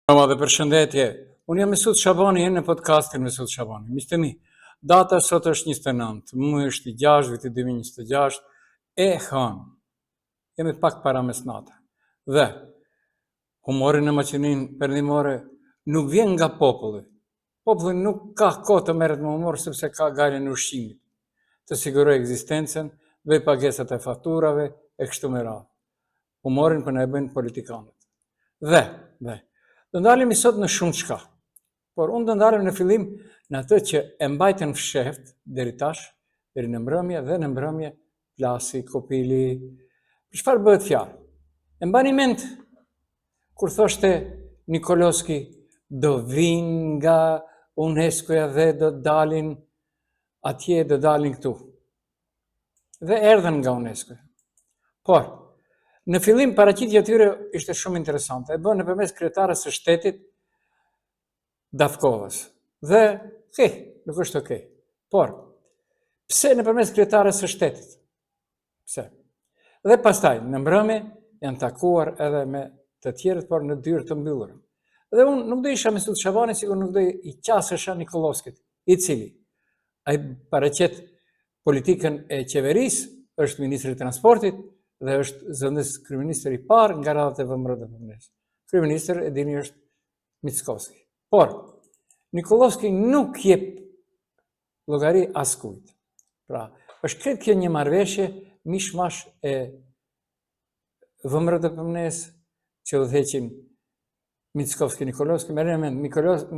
Dhe përshëndetje, unë jam Mesut Shabani, jenë në podcastin Mesut Shabani. Miqtë mi, data sot është 29, muaj është i 6, viti 2026, e hënë, jemi pak para mesnatë. Dhe humori në Maqeninë Perëndimore nuk vjen nga populli. Populli nuk ka kohë të merret me humor sepse ka galen e ushqimit, të sigurojë ekzistencën, vej pagesat e fakturave e kështu me radhë. Humorin për na e bëjnë politikanët. Dhe do ndalemi sot në shumë çka, por unë do ndalem në fillim në atë që e mbajtën fshehtë deri tash, deri në mbrëmje dhe në mbrëmje plasi, kopili. Për çfarë bëhet fjalë? E mbani mend kur thoshte Nikolovski do vinë nga UNESCO-ja dhe do dalin atje, do dalin këtu. Dhe erdhën nga UNESCO. Por në fillim paraqitja e tyre ishte shumë interesante. E bën nëpërmes kryetarës së shtetit Davkovës. Dhe nuk është okay. Por pse nëpërmes kryetarës së shtetit? Pse? Dhe pastaj në mbrëmje janë takuar edhe me të tjerët, por në dyrë të mbyllura. Dhe unë nuk do isha Mesut Shabani, sikur nuk do i qasesha Nikolovskit, i cili ai paraqet politikën e qeverisë, është ministri i transportit dhe është zëvendës kryeministër i parë nga radhët e VMRO-s. Kryeministër e dini është Mickovski. Por Nikolovski nuk jep llogari askujt. Pra, është kretë kjo një marrëveshje mishmash e VMRO-s që udhëheqin Mickovski Nikolovski. Merrni mend,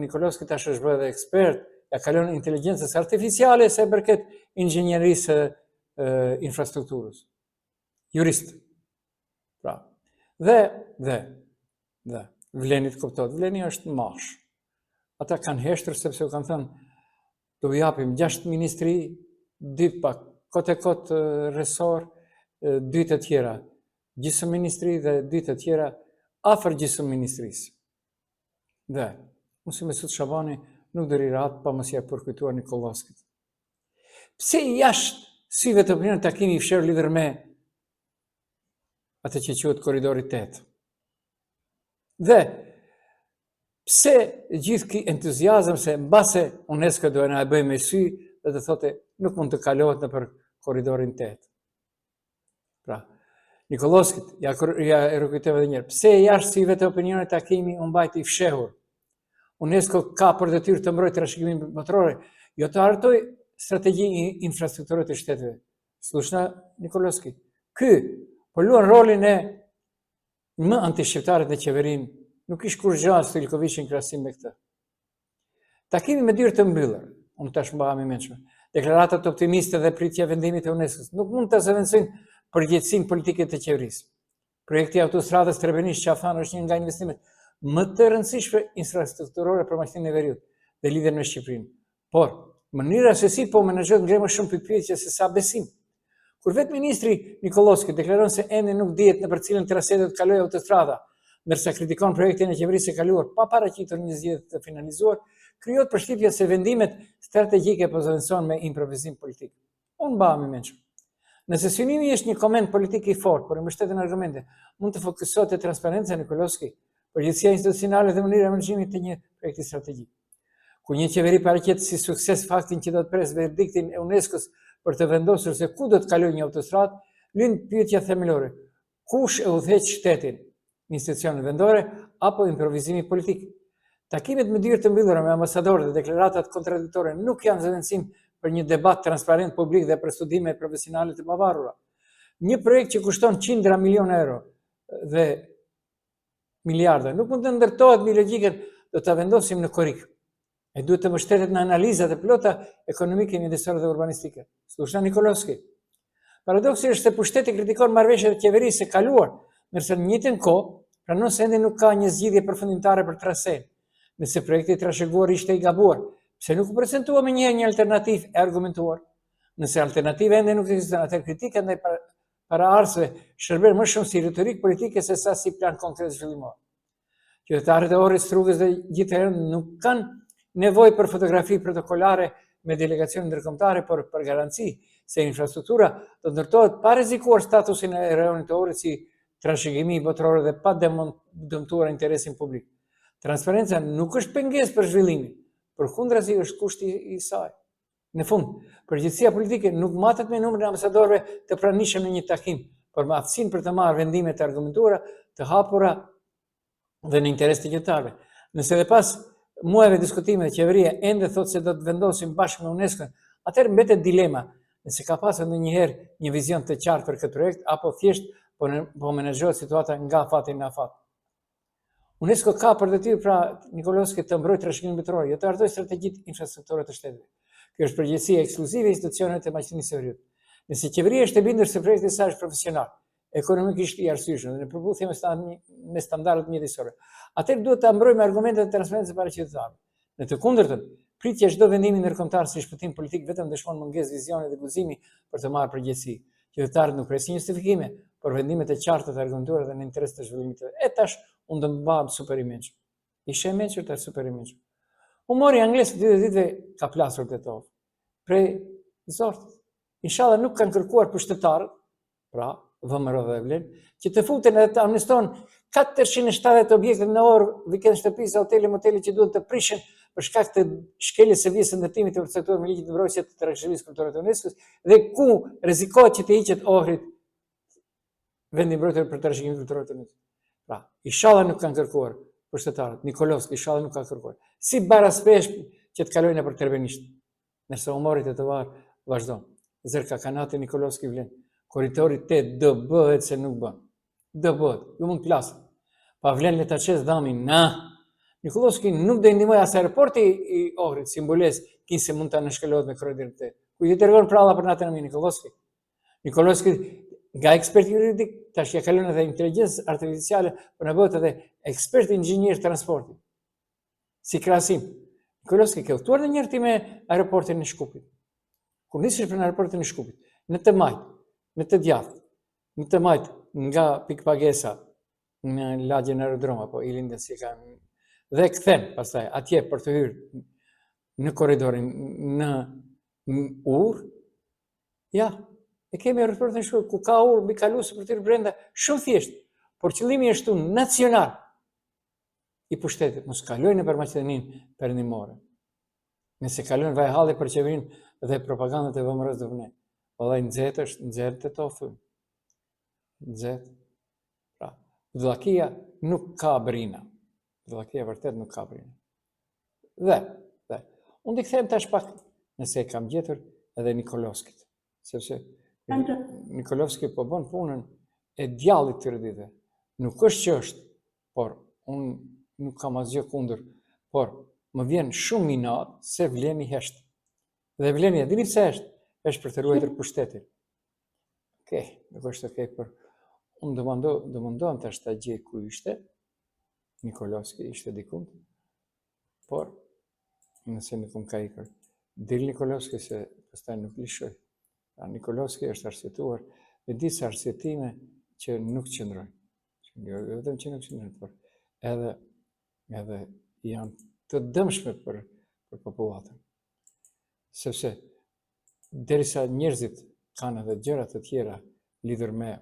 Nikolovski tash është bërë ekspert, ja kalon inteligjencës artificiale se përket inxhinierisë infrastrukturës. Jurist. Pra. Dhe Vlenit kuptohet. Vleni është mash. Ata kanë heshtur sepse u kanë thënë do u japim 6 ministri, 2 pak kot resor, 2 të tjera gjysmë ministri dhe 2 të tjera afër gjysmë ministrisë. Dhe unë si Mesut Shabani nuk do rirat pa mos ia përkujtuar Nikolovskit. Pse jashtë syve të opinionit takimi i fshehur lidhur me atë që quhet korridori 8. Dhe pse gjithë ky entuziazëm se mbase UNESCO do na e bëjë me sy dhe të thotë nuk mund të kalohet nëpër korridorin 8. Pra, Nikolovskit ja rikujtova edhe një herë. Pse jashtë syve të opinionit takimi u mbajti i fshehur? UNESCO ka për detyrë të mbrojë trashëgimin botëror, jo të hartoj strategjinë infrastrukturore të shteteve. Slushna Nikolovski. Ky po luan rolin e më antishqiptarët në qeverinë, nuk ish kur gjë Stilkoviçin krahasim me këtë. Takimi me dyrë të mbyllur, unë tash mbaham i mendshëm. Deklaratat optimiste dhe pritja e vendimit të UNESCO-s nuk mund të zëvendësojnë përgjegjësinë politike të qeverisë. Projekti i autostradës Trebenish-Qafan është një nga investimet më të rëndësishme infrastrukturore për Maqeninë e Veriut dhe lidhjen me Shqipërinë. Por mënyra se si po menaxhohet ngre më shumë pyetje se sa besim. Kur vetë ministri Nikolovski deklaron se ende nuk dihet nëpër cilën trase do të kalojë autostrada, ndërsa kritikon projektin e qeverisë së kaluar pa paraqitur një zgjedhje të finalizuar, krijohet përshtypja se vendimet strategjike po zëvendësohen me improvizim politik. Unë mbaham i mendshëm. Nëse synimi është një koment politik i fortë, por i mbështeten argumente, mund të fokusohet te transparenca e Nikolovski, përgjegjësia institucionale dhe mënyra e menaxhimit të një projekti strategjik. Kur një qeveri paraqet si sukses faktin që do të presë verdiktin e UNESCO-s për të vendosur se ku do të kalojë një autostradë, lind pyetja themelore: kush e udhëheq shtetin, institucionet vendore apo improvizimi politik? Takimet me dyrë të mbyllura me ambasadorë dhe deklaratat kontradiktore nuk janë zëvendësim për një debat transparent publik dhe për studime profesionale të pavarura. Një projekt që kushton qindra miliona euro dhe miliarda nuk mund të ndërtohet me logjikën do ta vendosim në korrik. E duhet të mbështetet në analizat e plota ekonomike, mjedisore dhe urbanistike. Slushna Nikolovski. Paradoksi është se pushteti kritikon marrëveshjet e qeverisë së kaluar, ndërsa në njëjtën kohë pranon se ende nuk ka një zgjidhje përfundimtare për trasen. Nëse projekti i trashëguar ishte i gabuar, pse nuk u prezantua më një alternativë e argumentuar? Nëse alternativa ende nuk ekziston, atë kritika ndaj paraardhësve shërben më shumë si retorik politike se sa si plan konkret zhvillimor. Qytetarët e orës, rrugës dhe gjithë nuk kanë nevojë për fotografi protokolare me delegacione ndërkombëtare, por për garanci se infrastruktura do ndërtohet pa rrezikuar statusin e rajonit të Ohrit si trashëgimi botëror dhe pa dëmtuar interesin publik. Transparenca nuk është pengesë për zhvillimin, përkundrazi është kushti i saj. Në fund, përgjegjësia politike nuk matet me numrin e ambasadorëve të pranishëm në një takim, por me aftësinë për të marrë vendime të argumentuara, të hapura dhe në interes të qytetarëve. Nëse edhe pas muajve diskutime qeveria ende thotë se do të vendosim bashkë me UNESCO, atëherë mbetet dilema nëse ka pasur ndonjëherë një vizion të qartë për këtë projekt apo thjesht po menaxhohet situata nga fati në afat. UNESCO ka për detyrë pra Nikolovski të mbrojë trashëgiminë mbretërore, jo të hartoj strategjitë infrastrukturore të shtetit. Kjo është përgjegjësia ekskluzive e institucioneve të Maqedonisë së Veriut. Nëse qeveria është e bindur se projekti i saj është profesional, ekonomikisht i arsyeshëm dhe në përputhje me standardet mjedisore, atëherë duhet ta mbrojë me argumente të transparencës para qytetarëve. Në të kundërtën, pritja e çdo vendimi ndërkombëtar si shpëtim politik vetëm dëshmon mungesë vizioni dhe guzimi për të marrë përgjegjësi. Qytetarët nuk presin justifikime, por vendimet e qarta të argumentuara dhe në interes të zhvillimit. E tash unë do të bëhem super i mençur. Ishe mençur të super i mençur. Humori anglisë të ditëve ka plasur të to. Prej zortit. Inshallah nuk kanë kërkuar pushtetarët, pra VMRO dhe Vlen, që të futen edhe të amneston 470 objekte në orë, vikend shtëpisë, hotele, motele që duhet të prishen për shkak të shkeljes së vjesë ndërtimit të përcaktuar me ligjin e mbrojtjes të tregshmërisë kulturore të UNESCO-s dhe ku rrezikohet që të hiqet Ohrit vendi mbrojtje për trashëgiminë kulturore të UNESCO. Pra, inshallah nuk kanë kërkuar pushtetarët, Nikolovski inshallah nuk ka kërkuar. Si baraspesh që të kalojnë për Trebenisht. Nëse humorit e të varë vazhdon. Zërka kanati Nikolovski Vlen. Korridori 8 do bëhet se nuk bën. Do bëhet. Ju mund të plasë. Pa Vlen le ta çes dhamin. Na. Nikolovski nuk do i ndihmoj as aeroporti i Ohrit, simboles se mund ta nënshkëlohet me korridorin 8. Ku i dërgon pralla për natën e Nikolovski. Nikolovski nga ekspert juridik, tash ja kalon edhe inteligjencë artificiale, por në bëhet edhe ekspert inxhinier transporti. Si krahasim. Nikolovski ka udhëtuar ndonjëherë ti me aeroportin në Shkupit. Kur nisesh për aeroportin në Shkupit, në të majt, në të djathtë, në të majt nga pikpagesa në lagjen e aerodrom apo i lindën si kanë dhe kthen pastaj atje për të hyrë në korridorin në ur, ja, e kemi aeroportin në Shkup, ku ka ur mbi kalues për të hyrë brenda, shumë thjesht, por qëllimi është nacional i pushtetit, mos kalojnë për Maqedoninë perëndimore. Nëse kalojnë vaj halli për qeverinë dhe propagandat e VMRO-s do vënë. Vallai nxehtë të thonë. Nxehtë. Pra, vëllakia nuk ka brina. Vëllakia vërtet nuk ka brina. Dhe unë di kthem tash pak nëse e kam gjetur edhe Nikolovskit, sepse Nikolovski po bën punën e djallit të rëditëve. Nuk është që është, por unë nuk kam asgjë kundër, por më vjen shumë minat se Vleni heshtë. Dhe Vleni, dini pse është për të ruajtur pushtetin. Okej, nuk është okej, por unë do mundohem tash ta gjej ku ishte. Nikolovski ishte diku. Por nëse nuk ka ikur. Del Nikolovski se pastaj nuk lishoj. Nikolovski është arsyetuar me disa arsyetime që nuk qëndrojnë. Jo vetëm që nuk qëndrojnë, por edhe janë të dëmshme për popullatën. Sepse derisa njerëzit kanë edhe gjëra të tjera lidhur me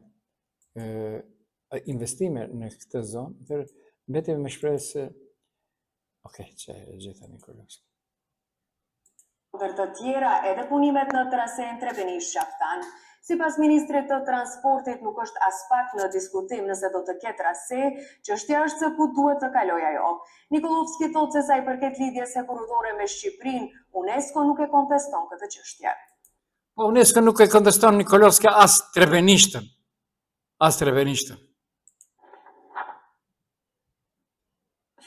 investime në këtë zonë, mbetemi me shpresë se okej, që e gjeta Nikolovski. Për të tjera edhe punimet në trasen Trebenish-Qaftan. Sipas ministrit të transportit nuk është as pak në diskutim nëse do të ketë trase, çështja është se ku duhet të kalojë ajo. Nikolovski thotë se sa i përket lidhjes sekuritore me Shqipërinë, UNESCO nuk e konteston këtë çështje. Po UNESCO nuk e konteston Nikolovski as Trebenishtën. As Trebenishtën.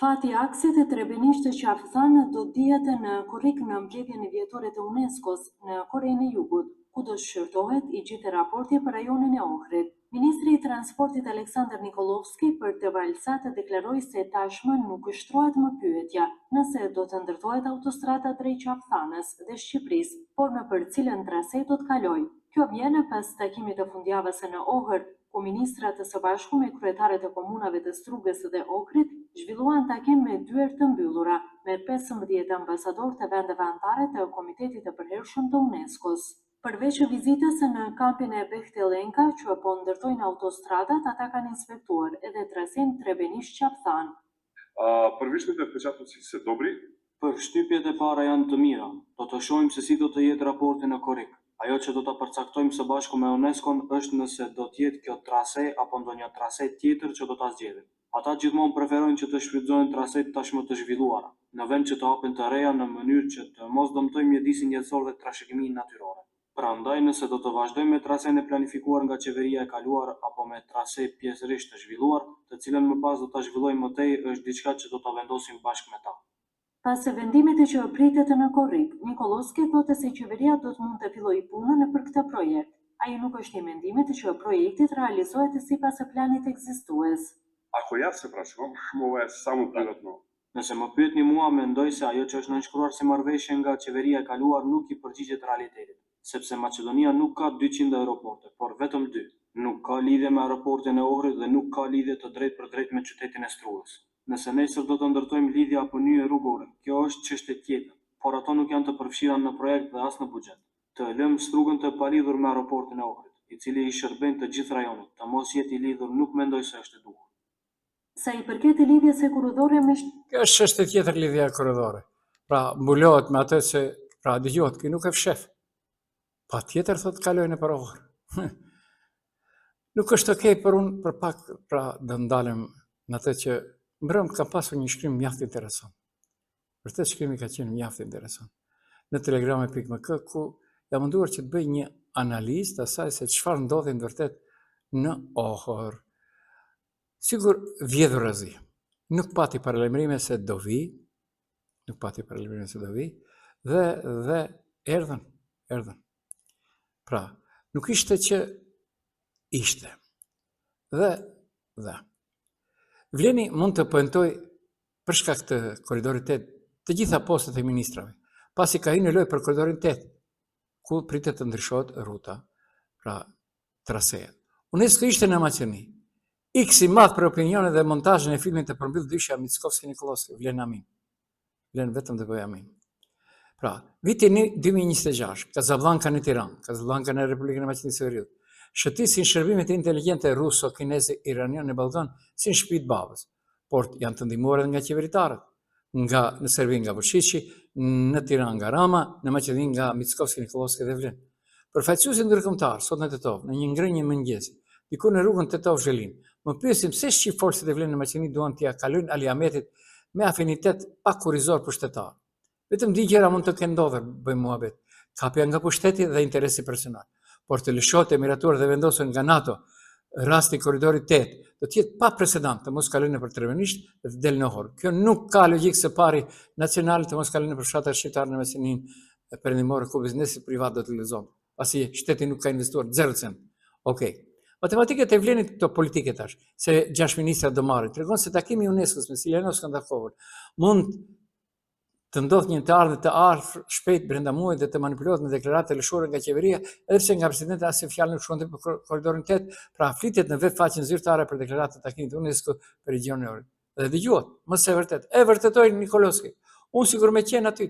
Fati aksit e Trebenisht-Qaftan do dihet në korrik në mbledhjen e vjetore të UNESCO-s në Korenë e Jugut, ku do shqyrtohet i gjithë raporti për rajonin e Ohrit. Ministri i transportit Aleksandar Nikolovski për të valsat deklaroi se tashmë nuk ushtrohet më pyetja nëse do të ndërtohet autostrada drejt Qaftanës dhe Shqipërisë, por në për cilën trase do të kalojë. Kjo vjen pas takimit të fundjavës në Ohër, ku ministrat të së bashku me kryetarët e komunave të Strugës dhe Ohrit zhvilluan takim me dyer të mbyllura me 15 ambasadorë të vendeve anëtare të Komitetit të Përhershëm të UNESCO-s. Përveç vizitës në kampin e Behtelenka, që po ndërtojnë autostradat, ata kanë inspektuar edhe trasen Trebenish-Qaftan. Përveçmet e впечатъците са добри, Përshtypjet e para janë të mira. Do të shohim se si do të jetë raporti në Korik. Ajo që do ta përcaktojmë së bashku me UNESCO-n është nëse do të jetë kjo trase apo ndonjë trase tjetër që do ta zgjedhin. Ata gjithmonë preferojnë që të shfrytëzohen traset tashmë të zhvilluara, në vend që të hapen të reja në mënyrë që të mos dëmtojnë mjedisin jetësor dhe trashëgiminë natyrore. Prandaj, nëse do të vazhdojmë me trasen e planifikuar nga qeveria e kaluar apo me trase pjesërisht të zhvilluar, të cilën më pas do ta zhvillojmë më tej, është diçka që do ta vendosim bashkë me ta. Pas e vendimit që pritet në Korrik, Nikolovski thotë se qeveria do të mund të fillojë punën për këtë projekt. Ai nuk është i mendimit që projekti të realizohet sipas planit ekzistues. ако јас се прашувам, ова е само природно. Nëse më pyetni mua, mendoj se ajo që është nënshkruar si marrëveshje nga qeveria e kaluar nuk i përgjigjet realitetit, sepse Maqedonia nuk ka 200 aeroporte, por vetëm 2. Nuk ka lidhje me aeroportin e Ohrit dhe nuk ka lidhje të drejtë për drejtë me qytetin e Strugës. Nëse nesër do të ndërtojmë lidhje apo nyje rrugore, kjo është çështje tjetër, por ato nuk janë të përfshira në projekt dhe as në buxhet. Të lëmë Strugën të palidhur me aeroportin e Ohrit, i cili i shërben të gjithë rajonit, të mos jetë i lidhur nuk mendoj se është e duhur. Sa i përket lidhjes së korridore me Kjo është çështje tjetër lidhja e korridore. Pra mbulohet me atë që pra dëgohet, ky nuk e fshef. Patjetër thotë kalojnë për orë. Nuk është okay për unë për pak pra do ndalem në atë që mbrëm ka pasur një shkrim mjaft interesant. Vërtet shkrimi ka qenë mjaft interesant. Në telegrame.mk ku jam munduar që të bëj një analizë të asaj se çfarë ndodhi në vërtet në Ohër. Sigur vjedhurazi. Nuk pati paralajmërime se do vi, dhe erdhën. Pra, nuk ishte që ishte. Dhe. Vleni mund të pëntoj për shkak të korridorit 8 të gjitha postet e ministrave, pasi ka hyrë në lojë për korridorin 8, ku pritet të ndryshohet ruta, pra traseja. UNESCO ishte në Maqedoni. X i madh për opinionet dhe montazhin e filmit të përmbyll dyshja Mickovski-Nikolovski, vlen amin. Vlen vetëm të bëj amin. Pra, viti 2026, Casablanca në Tiranë, Casablanca në Republikën e Maqedonisë së Veriut, shëtisin shërbimet inteligjente ruso, kineze, iranian në Ballkan si në shtëpitë babës, por janë të ndihmuar edhe nga qeveritarët, në Serbi nga Vučići, në Tiranë nga Rama, në Maqedoni nga Mickovski-Nikolovski dhe Vlen. Përfaqësuesi ndërkombëtar sot në Tetov, në një ngrënie mëngjesi, diku në rrugën Tetov-Zhelin, më pyesim pse shqip forcët e Vlen në Maqedoni duan t'ia kalojnë Aliametit me afinitet pak kurrizor pushtetar. Vetëm dy gjëra mund të kenë ndodhur, bëjmë muhabet, kapja nga pushteti dhe interesi personal. Por të lëshohet Emiratuar dhe vendosur nga NATO rasti korridorit 8, do të jetë pa precedent të mos kalojnë nëpër Trevenisht dhe të del në Ohër. Kjo nuk ka logjikë së pari nacionale të mos kalojnë nëpër fshatat shqiptare në Maqedoninë perëndimore ku biznesi privat do të lëzon, pasi shteti nuk ka investuar 0 cent. Okej. Matematikat e Vlenit këto politike tash, se 6 ministra do marrin, tregon se takimi i UNESCO-s me Siljanos Skandakovën mund të ndodhë një të ardhmë të ardhë shpejt brenda muajit dhe të manipulohet me deklarata lëshuara nga qeveria, edhe pse nga presidenti asnjë fjalë nuk shkronte për korridorin 8, pra flitet në web faqen zyrtare për deklaratë të takimit të UNESCO për regionin e Ohrit. Dhe dëgjuat, mos e vërtet. E vërtetoi Nikolovski. Unë sigur me qenë aty.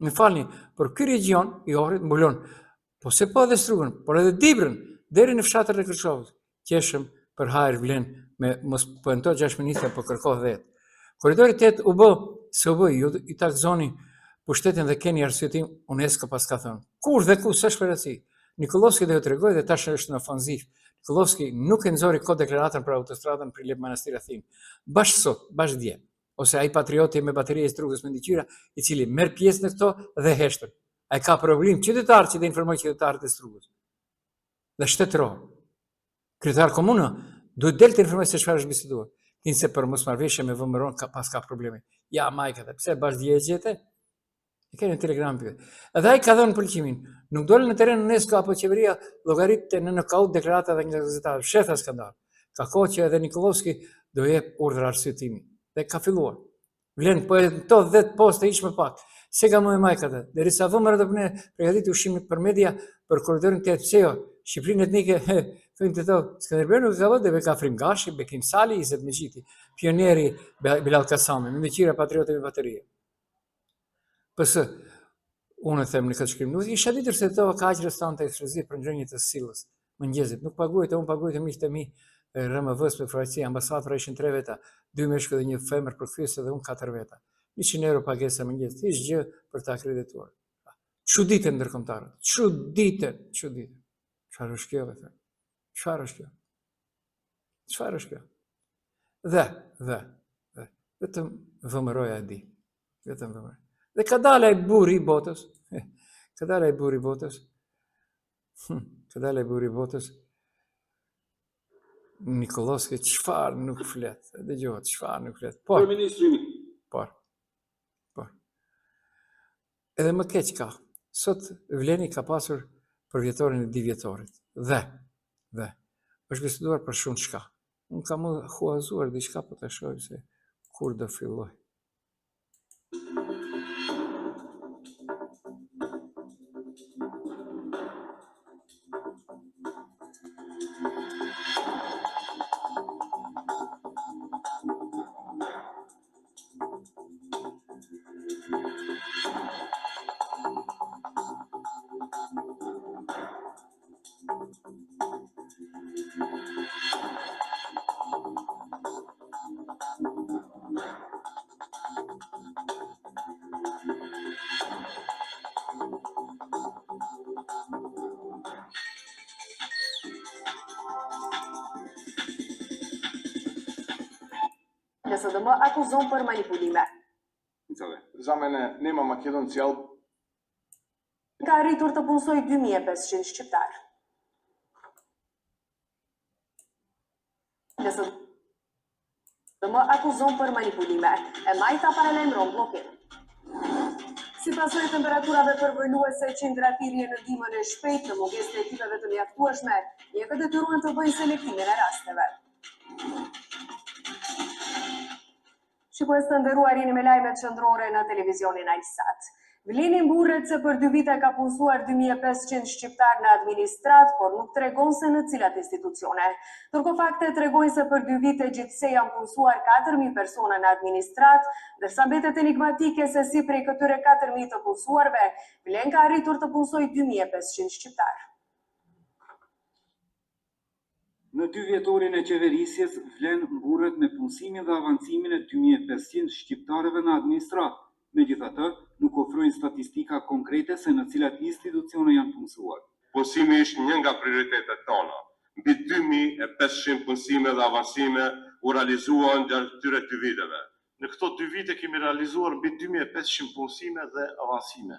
Më falni, por ky region i Ohrit mbulon po se po edhe Strugën, por edhe Dibrën deri në fshatin e Kërçovës. Qeshëm për hajër Vlen me mos pënto 6 ministra po kërkohet dhe. Korridori 8 u bë i takzoni pushtetin dhe keni arsyetim UNESCO pas ka thënë. Kur dhe ku s'është përgjithësi. Nikolovski do t'ju tregoj dhe tash është në ofanziv. Nikolovski nuk e nxori kot deklaratën për autostradën Prilep Manastira Thin. Bash sot, bash dje. Ose ai patrioti me baterie e Strugës me ndiqyra, i cili merr pjesë në këto dhe heshtën. Ai ka problem qytetar që të informojë qytetarët e Strugës. Dhe shtetëror. Kryetar komunë duhet del të informojë se çfarë është biseduar. Kinse për mosmarrveshje me VMRO pas ka probleme. Ja majkat, pse bash dje e gjete? E keni në Telegram pyet. Edhe ai ka dhënë pëlqimin. Nuk dolën në terren UNESCO apo qeveria llogaritë në nokaut deklarata dhe nga gazetarët. Shef skandal. Ka kohë që edhe Nikolovski do jep urdhër arsyetimi. Dhe ka filluar. Vlen po e to 10 poste hiç më pak. Se ka më majkat. Derisa VMRO do punë përgatitur ushimin për media për korridorin 8 pse jo. Shqipërinë etnike thënë të thotë, Skënderbeu ka vënë dhe ka Frimgashi, Bekim Sali, Izet Mexhiti, pionieri Bilal Kasami, me qira patriotë me baterie. Pësë, unë e them në këtë shkrim, nuk isha ditur se të ka aq restante ekskluziv për ngrënie të sillës, mëngjesit, nuk paguajtë, unë paguajtë miqtë e mi RMV-s me Franci, ambasadë pra ishin 3 veta, 2 meshkuj dhe 1 femër përkthyese dhe unë 4 veta. 100 euro pagesa mëngjes, hiç gjë për ta akredituar. Çuditë ndërkombëtare, çuditë. Çfarë është kjo vetë? Çfarë është kjo? Çfarë është kjo? Dhe, vetëm vëmëroja e di. Vetëm vëmëroja. Dhe ka dalë ai burri i botës. Ka dalë ai burri i botës. Ka dalë ai burri i botës. Nikolovski çfarë nuk flet. Dëgjohet çfarë nuk flet. Por edhe më keq ka. Sot Vleni ka pasur për vjetorin e 2 vjetorit. Dhe është biseduar për shumë çka. Unë kam huazuar diçka po ta shohim se kur do filloj. LSDM akuzon për manipulime. Za mene nema Makedon cjell. Ka arritur të punësoj 2500 shqiptar. LSDM akuzon për manipulime. E majta paralajmëron bllokim. Si pasojë e temperaturave përvojnuese që ndrathirje në ndihmën e shpejtë në mungesë të ekipeve të mjaftueshme, mjekët detyruan të bëjnë selektimin e rasteve. Shikues të nderuar, jeni me lajmet qendrore në televizionin Alsat. Vleni mburret se për 2 vite ka punësuar 2500 shqiptar në administrat, por nuk tregon se në cilat institucione. Ndërkohë fakte tregojnë se për 2 vite gjithsej janë punësuar 4000 persona në administrat, ndërsa mbetet enigmatike se si prej këtyre 4000 të punësuarve, Vlen ka arritur të punësojë 2500 shqiptar. Në 2 vjetorin e qeverisjes, Vlen mburret me punësimin dhe avancimin e 2500 shqiptarëve në administrat. Megjithatë, nuk ofrojnë statistika konkrete se në cilat institucione janë punësuar. Punësimi ishte një nga prioritetet tona. Mbi 2500 punësime dhe avancime u realizuan gjatë këtyre 2 viteve. Në këto 2 vite kemi realizuar mbi 2500 punësime dhe avancime.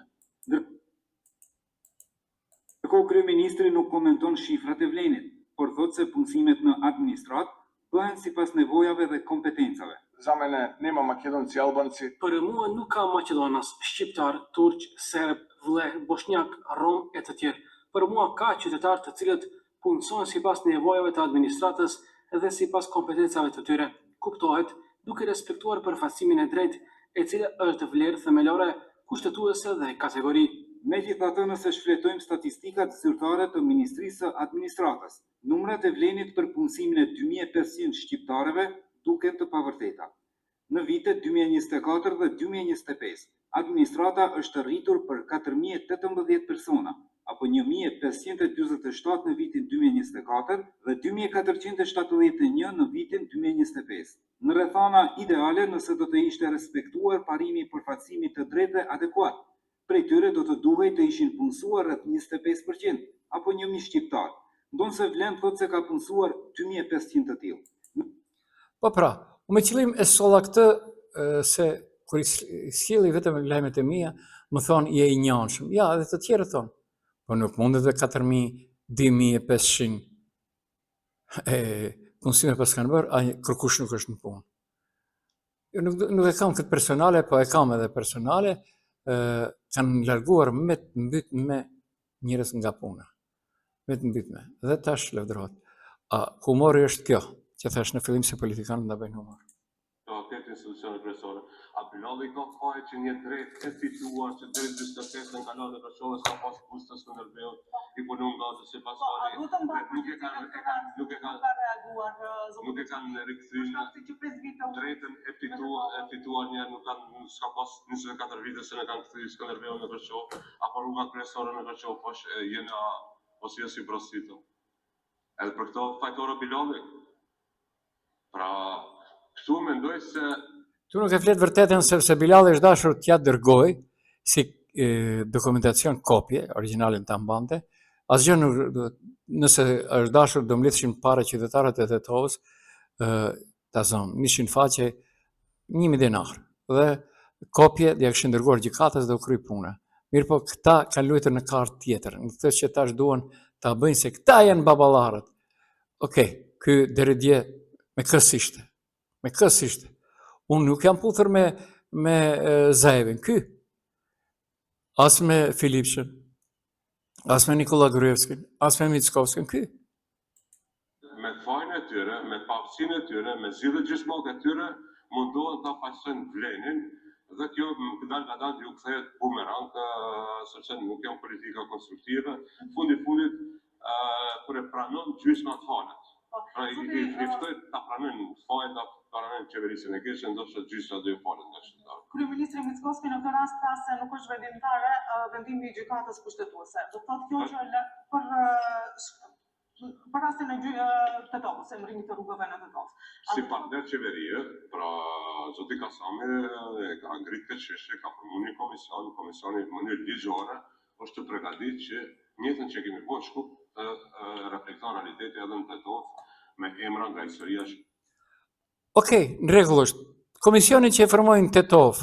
Ndërkohë kryeministri nuk komenton shifrat e Vlenit, por thotë se punësimet në administrat bëhen sipas nevojave dhe kompetencave. Za mene nema Makedon cjellbanci. Për mua nuk ka Maqedonas, shqiptar, turq, serb, vleh, bosnjak, rom e të tjerë. Për mua ka qytetarë të cilët punësojnë sipas nevojave të administratës dhe sipas kompetencave të tyre. Kuptohet, duke respektuar përfaqësimin e drejtë, e cila është vlerë themelore, kushtetuese dhe kategori. Megjithatë, nëse shfletojmë statistikat zyrtare të Ministrisë së Administratës, numrat e Vlenit për punësimin e 2500 shqiptarëve duken të pavërteta. Në vitet 2024 dhe 2025, administrata është rritur për 4018 persona, apo 1547 në vitin 2024 dhe 2471 në vitin 2025. Në rrethana ideale nëse do të ishte respektuar parimi i përfaqësimit të drejtë adekuat. Prej tyre do të duhej të ishin punësuar rreth 25%, apo 1000 shqiptar. Ndonse Vlen thotë se ka punësuar 2500 të tillë. Po pra, me qëllim e solla këtë se kur i sjellin vetëm lajmet e mia, më thonë je i njanshëm. Ja, edhe të tjerë thonë. Po nuk mundet dhe 4000, 2500 punësime pas kanë bërë, kërkush nuk është në punë. Jo, nuk e kam këtë personale, po e kam edhe personale, kanë larguar me të mbyt me njerëz nga puna. Me të mbyt me. Dhe tash lëvdrohet. Humori është kjo, që thash në fillim se politikanët nda bëjnë humor. Këtë institucione kryesore. A Bilali ka fajë që një drejt e fituar që drejt 45 në kalon dhe Kosovës ka pas kustë të Skënderbeut, i punun nga të si pasfari, nuk e kanë rikëthynë drejtën e fituar një nuk kanë, s'ka pas 24 vite se në kanë këthy Skënderbeut në Kosovë, apo rrugat kryesore në Kosovë, posh jena ose jesi prostitu. Edhe për këto fajtore Bilali, Pra, kështu mendoj se Tu nuk e flet vërtetën sepse Bilali është dashur t'ja dërgoj si dokumentacion kopje, originalin ta mbante. Asgjë nuk duhet, nëse është dashur do mlidheshin para qytetarët e Tetovës, ta zonë, 100 faqe, 1000 dinar. Dhe kopje ja kishin dërguar gjykatës dhe u kry puna. Mirë po këta kanë luajtur në kartë tjetër, në këtë që tash duan ta bëjnë se këta janë baballarët. Okej, ky deri dje me kës ishte. Me kës ishte. Unë nuk jam puthur me Zajevin, ky. As me Filipshin, as me Nikola Gruevskin, as me Mickovskin, ky. me fajnë e tyre, me papësinë e tyre, me zgjidhjet gjysmore e tyre, mundohen ta paqësojnë vlenin dhe kjo dal nga dal ju kthehet bumerang, sepse nuk janë politika konstruktive. Fundit kur e pranon gjysma falet. Pra i ftoj ta pranojnë fajin, ta pranojnë qeverisjen e keqe, ndoshta gjysma do ju falen nga shqiptarët. Kryeministri Mickovski në këtë rast tha se nuk është vendimtare vendimi i gjykatës kushtetuese. Do thotë kjo që për rastin e Tetovës, emërimit të rrugëve në Tetovë. Si partner qeverie, pra zoti Kasami ka ngritë këtë çështje, ka formuar një komisioni në mënyrë ligjore, është të përgatitur që njëjtën që kemi bërë shkup të reflekton realitetin edhe në Tetovë me emra nga historia. Okej, në rregull është. Komisioni që e formojnë Tetovë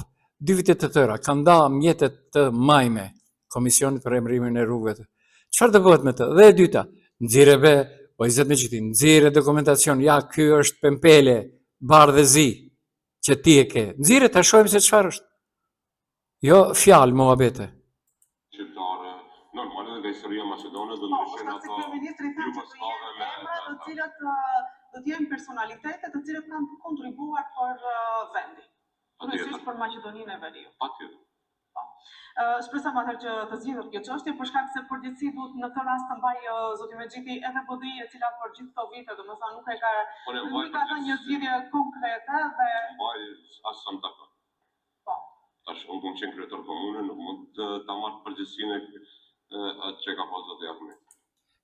2 vite të tëra kanë nda mjetet të majme komisionit për emërimin e rrugëve. Çfarë do bëhet me të? Dhe e dyta, nxirre be, o 20 me qytet, nxirre dokumentacion, ja ky është pempele, bardhë dhe zi, që ti e ke. Nxirre ta shohim se çfarë është. Jo fjalë mohabete. Shqiptare, normal edhe nga historia Maqedonisë do ndryshin ato jugoslave me të cilat do të jenë personalitete të cilët kanë kontribuar për vendin. Kryesisht për Maqedoninë e Veriut. Patjetër. Shpresoj atëherë që të zgjidhet kjo çështje për shkak se përgjithësi duhet në këtë rast të mbaj zoti Mexhiti edhe BDI e cila për gjithë këto vite domethënë nuk e ka dhënë një zgjidhje konkrete dhe mbaj as sa më takon. Po. Tash unë kam qenë kryetar komune, nuk mund ta marr përgjegjësinë atë që ka pasur zoti Ahmet.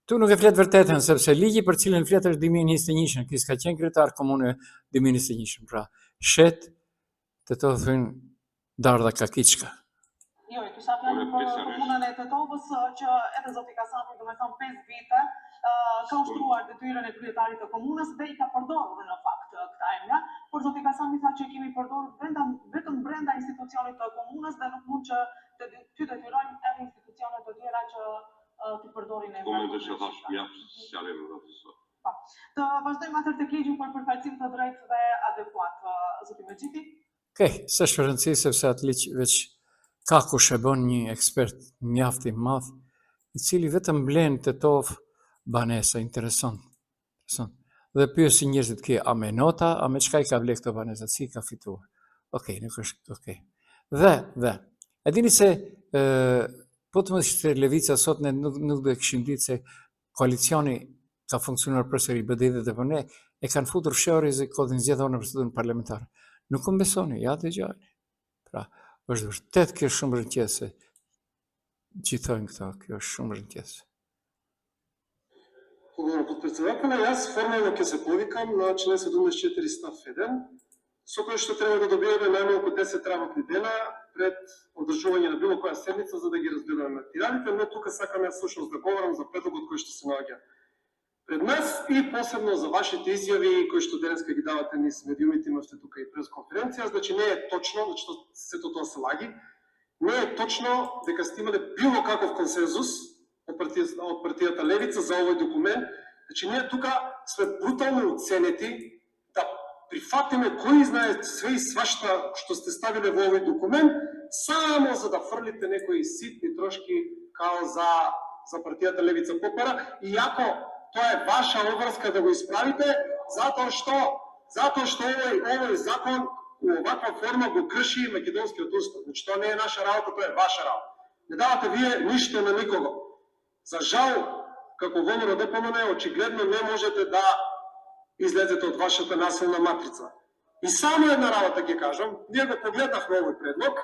Tu nuk e flet vërtetën sepse ligji për cilën flet është 2021, ky s'ka qenë kryetar komune 2021. Pra, shet të të thënë Darda Kakiçka. Jo, të sa fjalë për komunën e Tetovës që edhe zoti Kasami domethënë 5 vite ka ushtruar detyrën e kryetarit të komunës dhe i ka përdorur në fakt këta emra, por zoti Kasami tha që kemi përdorur vetëm brenda institucionit të komunës dhe nuk mund që ty detyrojmë edhe institucionet të tjera që të përdorin emra. Komente që thash mjaft sjalim në profesor. Të vazhdojmë atëherë tek ligji për përfaqësim të drejtë dhe adekuat, zoti Mexhiti. Okej, s'është rëndësi sepse atë ligj veç ka kush e bën një ekspert mjaft i madh, i cili vetëm blen Tetovë banesa, interesant. Dhe pyesin njerëzit kia, a me nota, a me çka i ka ble këto banesa, si ka fituar. Okej, nuk është okej. Dhe, e dini se po të më ishte Levica sot ne nuk do e kishim ditë se koalicioni ka funksionuar përsëri BDI dhe DPN e kanë futur fshehuri se kodin zgjedhor në procedurën parlamentare. Nuk më besoni, ja dëgjoni. Pra, është vërtet kjo shumë rënqese. Gjithojnë këto, kjo është shumë rënqese. Благодаря, подпредседателя. Аз формално ќе се повикам на член 74 став 1, со кој што треба да добиеме најмалку 10 работни дена пред одржување на било која седница за да ги разгледаме материалите, но тука сакам јас всушност да говорам за предлогот кој што се наоѓа пред нас и посебно за вашите изјави кои што денеска ги давате низ медиумите, имавте тука и пресконференција, значи не е точно, значи сето тоа се лаги, не е точно дека сте имале било каков консензус од партијата Левица за овој документ. Значи ние тука сме брутално уценети да прифатиме кој знае све и свашта што сте ставиле во овој документ, само за да фрлите некои ситни трошки као за партијата Левица попара, иако тоа е ваша обврска да го исправите, затоа што овој закон у оваква форма го крши македонскиот устав. Значи тоа не е наша работа, тоа е ваша работа. Не давате вие ништо на никого. За жал, како ВМРО ДПМН, очигледно не можете да излезете од вашата насилна матрица. И само една работа ќе кажам, ние го погледнахме овој предлог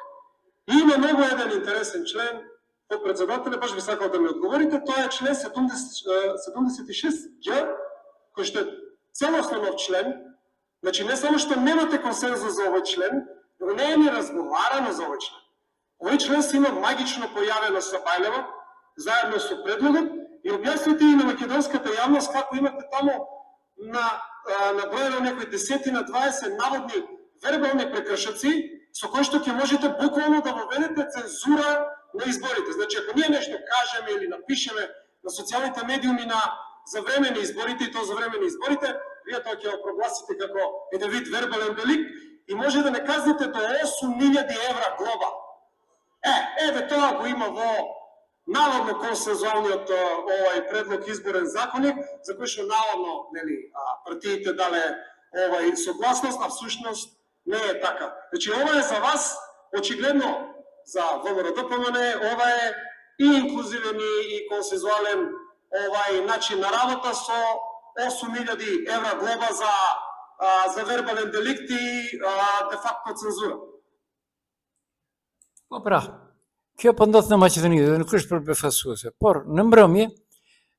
и има многу еден интересен член. Подпредседателя, баш би сакал да ми одговорите, тоа е член 76Г, кој што е целосно нов член, Значи не само што немате консензус за овој член, но не е ни разговарано за овој член. Овој член се има магично појавено со Бајлева, заедно со предлогот, и објаснете и на македонската јавност како имате таму наброено некои 10-20 наводни вербални прекршоци, со кои што ќе можете буквално да воведете цензура на изборите. Значи, ако ние нешто кажеме или напишеме на социјалните медиуми за време на изборите, и тоа за време на изборите, вие тоа ќе го прогласите како еден вид вербален деликт и може да не казнете до 8.000 евра глоба. Еве тоа го има во наводно консензуалниот овај предлог изборен законник, за кој што наводно партиите дале овај согласност, а всушност не е така. Значи ова е за вас, очигледно за ВМРО-ДПМН, ова е и инклузивен и консензуален овај начин на работа со 8.000 евра глоба за вербален деликт и де факто цензура. Po pra, kjo po ndodh në Maqedoni dhe nuk është për befasuese, por në mbrëmje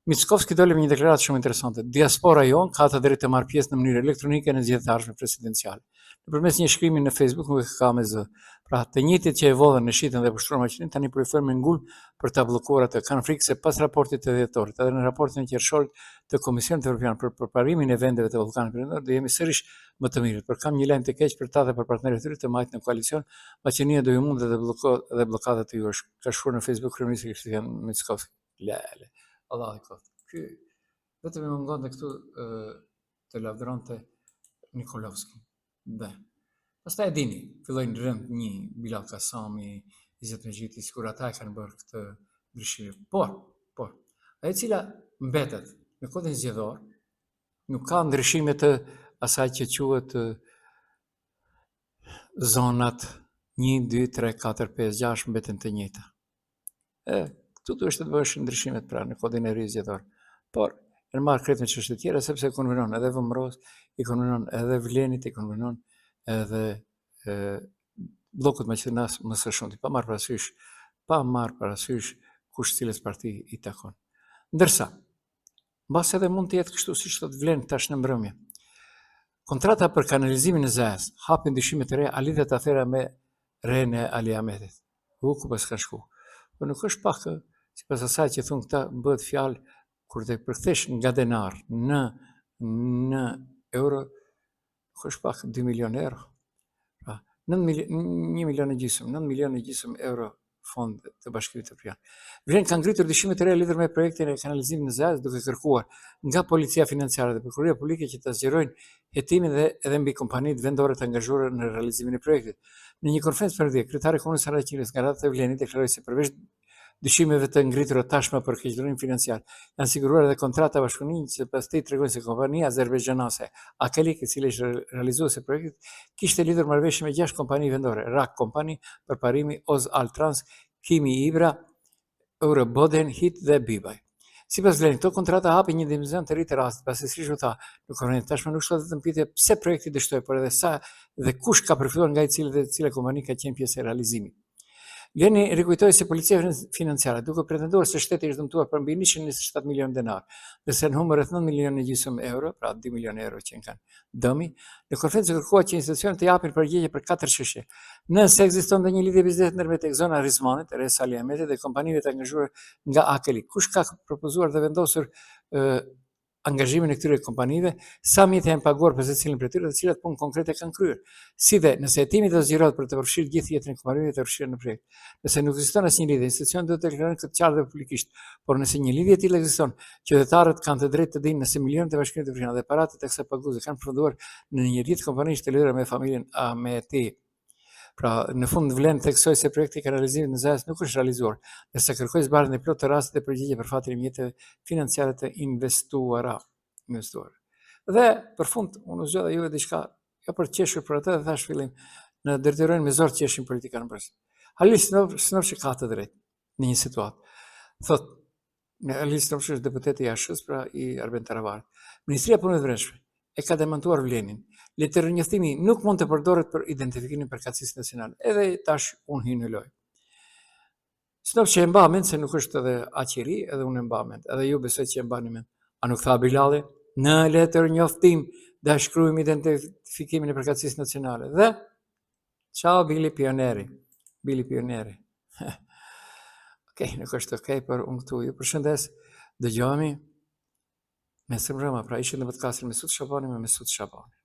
Mickovski doli me një deklaratë shumë interesante. Diaspora jon ka të drejtë të marrë pjesë në mënyrë elektronike në zgjedhëtarëve presidenciale. Nëpërmes një shkrimi në Facebook nuk e ka me zë. Pra, të njëjtit që e vodhën në shitën dhe pushtruan Maqedoninë tani përfillojnë me ngul për ta bllokuar atë. Kanë frikë se pas raportit të dhjetorit, edhe në raportin e qershorit të Komisionit Evropian për përparimin e vendeve të Ballkanit Perëndimor, do jemi sërish më të mirët. Por kam një lajm të keq për ta dhe për partnerët e tyre të majtë në koalicion. Maqedonia do ju mundet dhe bllokadat e jush. Ka shkruar në Facebook kryeministri Kristian Mickovski. Lale. Allah i kot. Ky vetëm më ngonte këtu të lavdronte Nikolovski. Dhe pastaj e dini, fillojnë rënd një Bilal Kasami, Izzet Megjiti, sikur ata e kanë bërë këtë ndryshim. Por, ajo cila mbetet në kodin zgjedhor, nuk ka ndryshime të asaj që quhet zonat 1, 2, 3, 4, 5, 6 mbeten të njëjta. Këtu duhet të bësh ndryshimet pra në kodin e ri zgjedhor. Por në marrë kretë me çështje të tjera sepse konvenon edhe Vëmros, i konvenon edhe Vlenit, i konvenon edhe bllokut Maqedonisë më së shumti, pa marrë parasysh kush cilës parti i takon. Ndërsa, mbas edhe mund të jetë kështu siç thot Vlen tash në mbrëmje. Kontrata për kanalizimin e ZES hapin dyshime të reja, a lidhet afera me rehen e Ali Ahmetit. Ku pas ka shku. Po nuk është pak, sipas asaj që thon këta, bëhet fjalë kur të përkthesh nga denar në euro, nuk është pak 2 milionë euro. Pra, 1,5 milion euro fond të Bashkimit Evropian. Vlen kanë ngritur dyshimet të reja lidhur me projektin e kanalizimit në ZES, duke kërkuar nga Policia Financiare dhe Prokuroria Publike që të zgjerojnë hetimin dhe edhe mbi kompanitë vendore të angazhuara në realizimin e projektit. Në një konferencë periodike, kryetari i Komunës Saraqiles nga Rada e Vlenit deklaroi se përveç dyshimeve të ngritura tashmë për keqëdhënim financiar, janë siguruar edhe kontrata bashkëpunimi që pastaj tregojnë se kompania azerbaixhanase Akelik, e cila ishte realizuese e projektit, kishte lidhur marrëveshje me 6 kompani vendore: Rak Kompani, Përparimi, Oz Altrans, Kimi Ibra, Euroboden, Hit dhe Bibaj. Sipas Vlenit, këto kontrata hapin një dimension të ri të rastit, pasi siç u tha në konferencë, tashmë nuk shtohet vetëm pyetje pse projekti dështoi, por edhe sa dhe kush ka përfituar nga cila kompani ka qenë pjesë e realizimit. Vleni rikujtoi se Policia Financiare, duke pretenduar se shteti është dëmtuar për mbi 127 milionë denar, ndërsa në humor rreth 9 milionë gjysmë euro, pra 2 milionë euro që kanë dëmi, në konferencë kërkohet që institucionet të japin përgjigje për 4 çështje. Nëse ekziston ndonjë lidhje biznesi ndërmjet Exona Rizmanit, Res Ali Ahmetit dhe kompanive të angazhuar nga Akeli, kush ka propozuar dhe vendosur angazhimin e këtyre kompanive, sa mjetë janë paguar për secilin prej tyre dhe cilat punë konkrete kanë kryer. Si dhe nëse hetimi do zgjerohet për të përfshirë gjithë jetën e kompanive të përfshirë në projekt. Nëse nuk ekziston asnjë lidhje, institucionet duhet të deklarojnë këtë qartë dhe publikisht. Por nëse një lidhje e tillë ekziston, qytetarët kanë të drejtë të dinë nëse milionët e Bashkimit Evropian dhe paratë e kësaj paguese kanë përfunduar në një rrjet kompanish të lidhura me familjen Ahmeti. Pra, në fund Vlen theksoi se projekti i kanalizimit në ZES nuk është realizuar, ndërsa kërkoi zbardhjen e plotë të rastet e përgjigje për fatin e mjeteve financiare të investuara. Dhe për fund, unë zgjodha juve diçka jo për të qeshur për atë dhe thash fillim, në dërtyrojnë me zor të qeshin politikanë brez. Halil Snovshi ka të drejtë në një situatë. Thot, Halil Snovshi është deputeti i ASH-s, pra i Arben Taravarit. Ministria e Punëve të Brendshme e ka demantuar Vlenin. Letërnjoftimi nuk mund të përdoret për identifikimin e përkatësisë nacionale. Edhe tash unë hy në lojë. Snovshi e mba mend se nuk është edhe aq i ri, edhe unë e mba mend. Edhe ju besoj që e mbani mend. A nuk tha Bilali? Në letërnjoftim dhe shkruajmë identifikimin e përkatësisë nacionale. Dhe ciao Bili Pioneri. Bili Pioneri. Okej, nuk është okej, për unë këtu ju përshëndes, dëgjohemi me së mbrëma, pra ishte në podcast Mesut Shabani me Mesut Shabani.